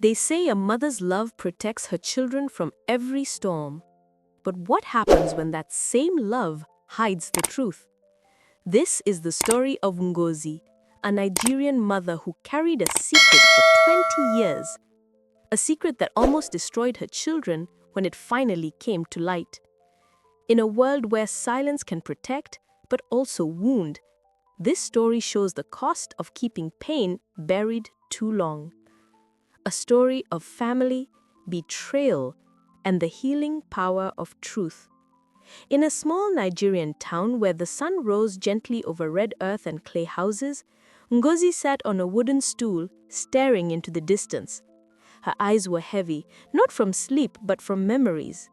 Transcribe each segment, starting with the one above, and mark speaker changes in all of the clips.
Speaker 1: They say a mother's love protects her children from every storm. But what happens when that same love hides the truth? This is the story of Ngozi, a Nigerian mother who carried a secret for 20 years. A secret that almost destroyed her children when it finally came to light. In a world where silence can protect, but also wound, this story shows the cost of keeping pain buried too long. A story of family, betrayal, and the healing power of truth. In a small Nigerian town where the sun rose gently over red earth and clay houses, Ngozi sat on a wooden stool, staring into the distance. Her eyes were heavy, not from sleep but from memories.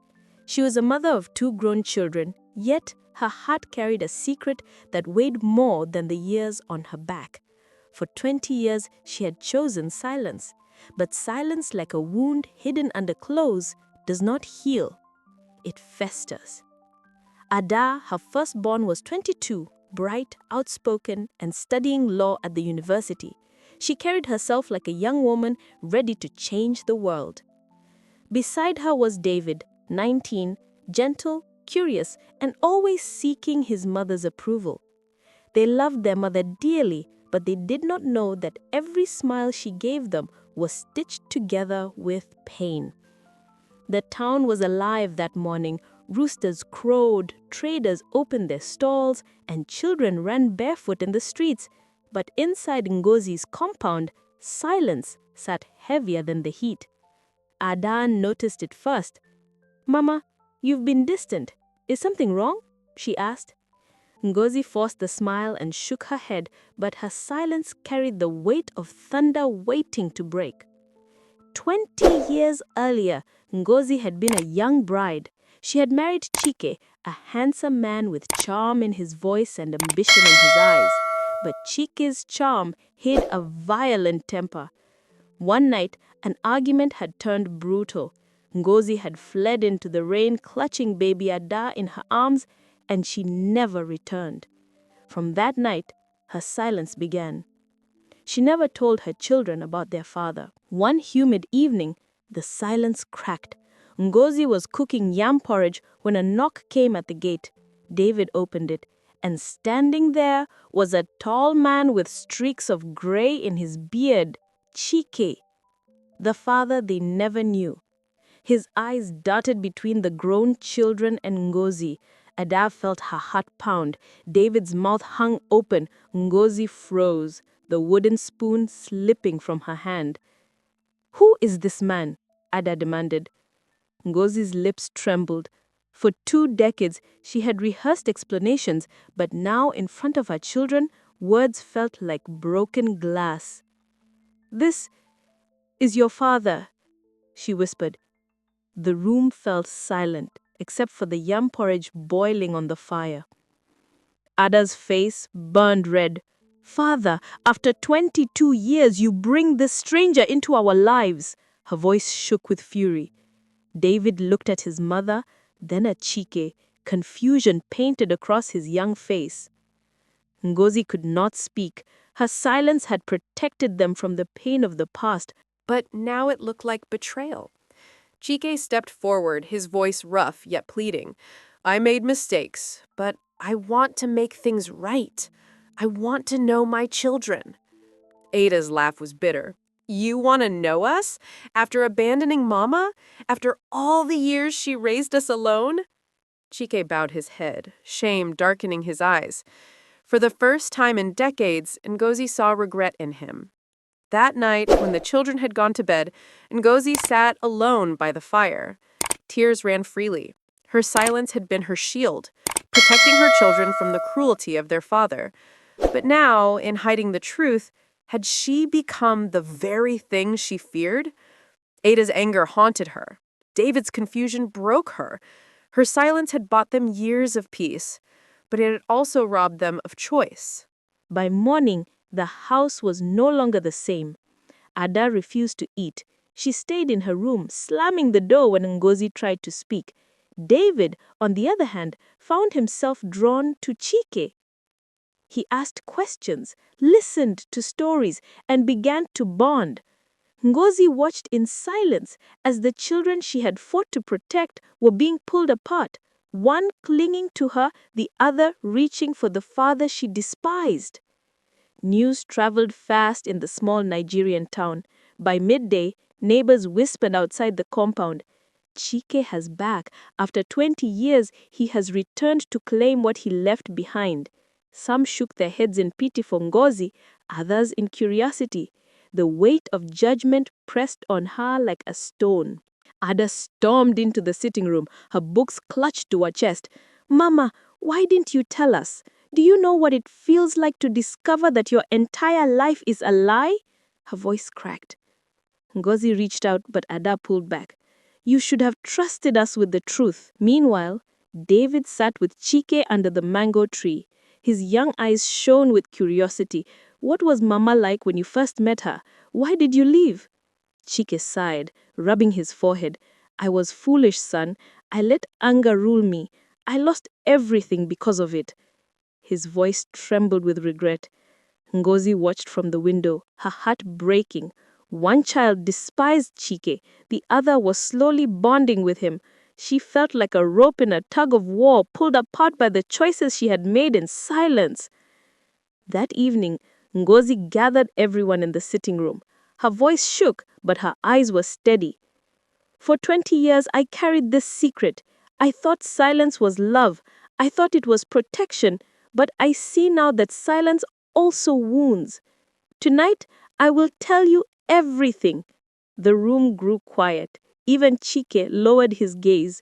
Speaker 1: She was a mother of 2 grown children, yet her heart carried a secret that weighed more than the years on her back. For 20 years, she had chosen silence. But silence, like a wound hidden under clothes, does not heal. It festers. Ada, her firstborn, was 22, bright, outspoken, and studying law at the university. She carried herself like a young woman ready to change the world. Beside her was David, 19, gentle, curious, and always seeking his mother's approval. They loved their mother dearly, but they did not know that every smile she gave them was stitched together with pain. The town was alive that morning. Roosters crowed, traders opened their stalls, and children ran barefoot in the streets. But inside Ngozi's compound, silence sat heavier than the heat. Adan noticed it first. "Mama, you've been distant. Is something wrong?" she asked. Ngozi forced the smile and shook her head, but her silence carried the weight of thunder waiting to break. 20 years earlier, Ngozi had been a young bride. She had married Chike, a handsome man with charm in his voice and ambition in his eyes. But Chike's charm hid a violent temper. One night, an argument had turned brutal. Ngozi had fled into the rain, clutching baby Ada in her arms, and she never returned. From that night, her silence began. She never told her children about their father. One humid evening, the silence cracked. Ngozi was cooking yam porridge when a knock came at the gate. David opened it, and standing there was a tall man with streaks of gray in his beard, Chike, the father they never knew. His eyes darted between the grown children and Ngozi. Ada felt her heart pound. David's mouth hung open. Ngozi froze, the wooden spoon slipping from her hand. "Who is this man?" Ada demanded. Ngozi's lips trembled. For 2 decades, she had rehearsed explanations, but now in front of her children, words felt like broken glass. "This is your father," she whispered. The room fell silent, except for the yam porridge boiling on the fire. Ada's face burned red. "Father, after 22 years, you bring this stranger into our lives." Her voice shook with fury. David looked at his mother, then at Chike. Confusion painted across his young face. Ngozi could not speak. Her silence had protected them from the pain of the past, but now it looked like betrayal. Chike stepped forward, his voice rough yet pleading. "I made mistakes, but I want to make things right. I want to know my children." Ada's laugh was bitter. "You want to know us? After abandoning Mama? After all the years she raised us alone?" Chike bowed his head, shame darkening his eyes. For the first time in decades, Ngozi saw regret in him. That night, when the children had gone to bed, Ngozi sat alone by the fire. Tears ran freely. Her silence had been her shield, protecting her children from the cruelty of their father. But now, in hiding the truth, had she become the very thing she feared? Ada's anger haunted her. David's confusion broke her. Her silence had bought them years of peace, but it had also robbed them of choice. By morning, the house was no longer the same. Ada refused to eat. She stayed in her room, slamming the door when Ngozi tried to speak. David, on the other hand, found himself drawn to Chike. He asked questions, listened to stories, and began to bond. Ngozi watched in silence as the children she had fought to protect were being pulled apart, one clinging to her, the other reaching for the father she despised. News traveled fast in the small Nigerian town. By midday, neighbors whispered outside the compound, "Chike has back. After 20 years, he has returned to claim what he left behind." Some shook their heads in pity for Ngozi, others in curiosity. The weight of judgment pressed on her like a stone. Ada stormed into the sitting room, her books clutched to her chest. "Mama, why didn't you tell us? Do you know what it feels like to discover that your entire life is a lie?" Her voice cracked. Ngozi reached out, but Ada pulled back. "You should have trusted us with the truth." Meanwhile, David sat with Chike under the mango tree. His young eyes shone with curiosity. "What was Mama like when you first met her? Why did you leave?" Chike sighed, rubbing his forehead. "I was foolish, son. I let anger rule me. I lost everything because of it." His voice trembled with regret. Ngozi watched from the window, her heart breaking. One child despised Chike, the other was slowly bonding with him. She felt like a rope in a tug of war, pulled apart by the choices she had made in silence. That evening, Ngozi gathered everyone in the sitting room. Her voice shook, but her eyes were steady. "For 20 years, I carried this secret. I thought silence was love. I thought it was protection. But I see now that silence also wounds. Tonight, I will tell you everything." The room grew quiet. Even Chike lowered his gaze.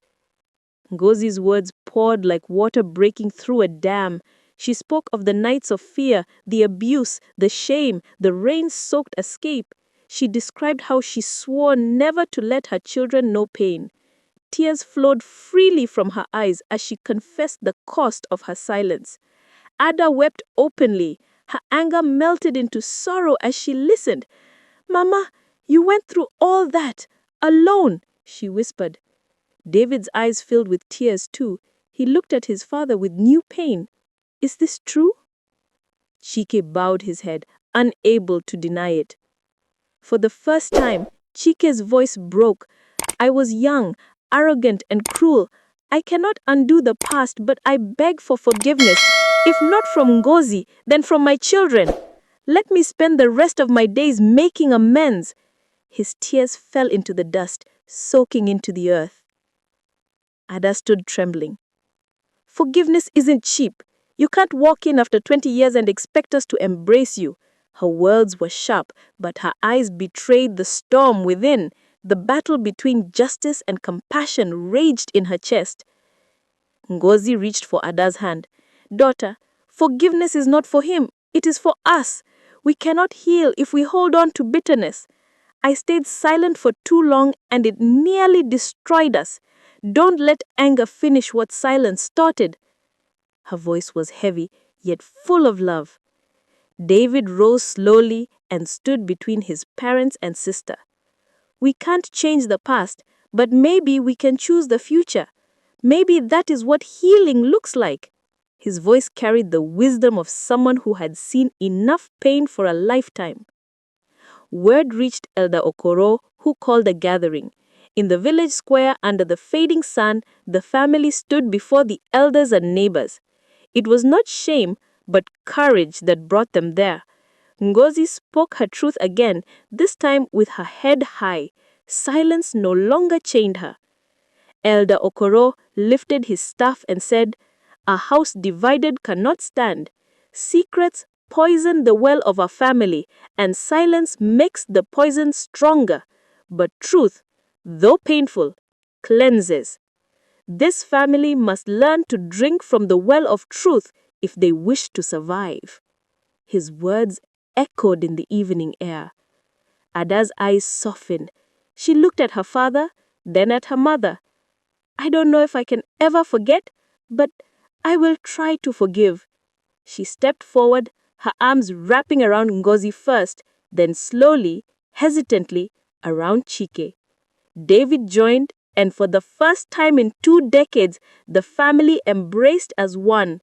Speaker 1: Ngozi's words poured like water breaking through a dam. She spoke of the nights of fear, the abuse, the shame, the rain-soaked escape. She described how she swore never to let her children know pain. Tears flowed freely from her eyes as she confessed the cost of her silence. Ada wept openly. Her anger melted into sorrow as she listened. "Mama, you went through all that, alone," she whispered. David's eyes filled with tears too. He looked at his father with new pain. "Is this true?" Chike bowed his head, unable to deny it. For the first time, Chike's voice broke. "I was young, arrogant, and cruel. I cannot undo the past, but I beg for forgiveness. If not from Ngozi, then from my children. Let me spend the rest of my days making amends." His tears fell into the dust, soaking into the earth. Ada stood trembling. "Forgiveness isn't cheap. You can't walk in after 20 years and expect us to embrace you." Her words were sharp, but her eyes betrayed the storm within. The battle between justice and compassion raged in her chest. Ngozi reached for Ada's hand. "Daughter, forgiveness is not for him. It is for us. We cannot heal if we hold on to bitterness. I stayed silent for too long and it nearly destroyed us. Don't let anger finish what silence started." Her voice was heavy, yet full of love. David rose slowly and stood between his parents and sister. "We can't change the past, but maybe we can choose the future. Maybe that is what healing looks like." His voice carried the wisdom of someone who had seen enough pain for a lifetime. Word reached Elder Okoro, who called a gathering. In the village square under the fading sun, the family stood before the elders and neighbors. It was not shame, but courage that brought them there. Ngozi spoke her truth again, this time with her head high. Silence no longer chained her. Elder Okoro lifted his staff and said, "A house divided cannot stand. Secrets poison the well of our family, and silence makes the poison stronger. But truth, though painful, cleanses. This family must learn to drink from the well of truth if they wish to survive." His words echoed in the evening air. Ada's eyes softened. She looked at her father, then at her mother. "I don't know if I can ever forget, but I will try to forgive." She stepped forward, her arms wrapping around Ngozi first, then slowly, hesitantly, around Chike. David joined, and for the first time in 2 decades, the family embraced as one.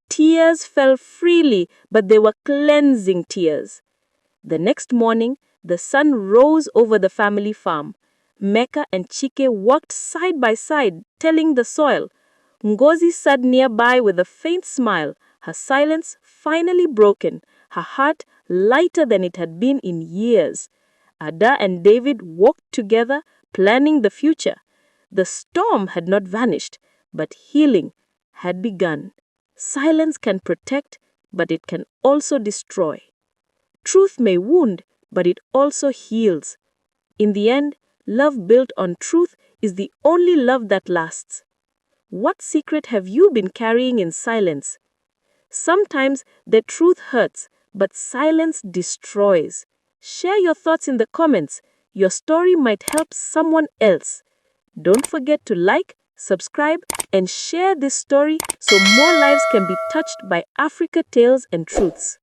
Speaker 1: Tears fell freely, but they were cleansing tears. The next morning, The sun rose over the family farm. Mecca and Chike walked side by side, telling the soil. Ngozi sat nearby with a faint smile, her silence finally broken, her heart lighter than it had been in years. Ada and David walked together, planning the future. The storm had not vanished, but healing had begun. Silence can protect, but it can also destroy. Truth may wound, but it also heals. In the end, love built on truth is the only love that lasts. What secret have you been carrying in silence? Sometimes the truth hurts, but silence destroys. Share your thoughts in the comments. Your story might help someone else. Don't forget to like, subscribe, and share this story so more lives can be touched by Africa Tales and Truths.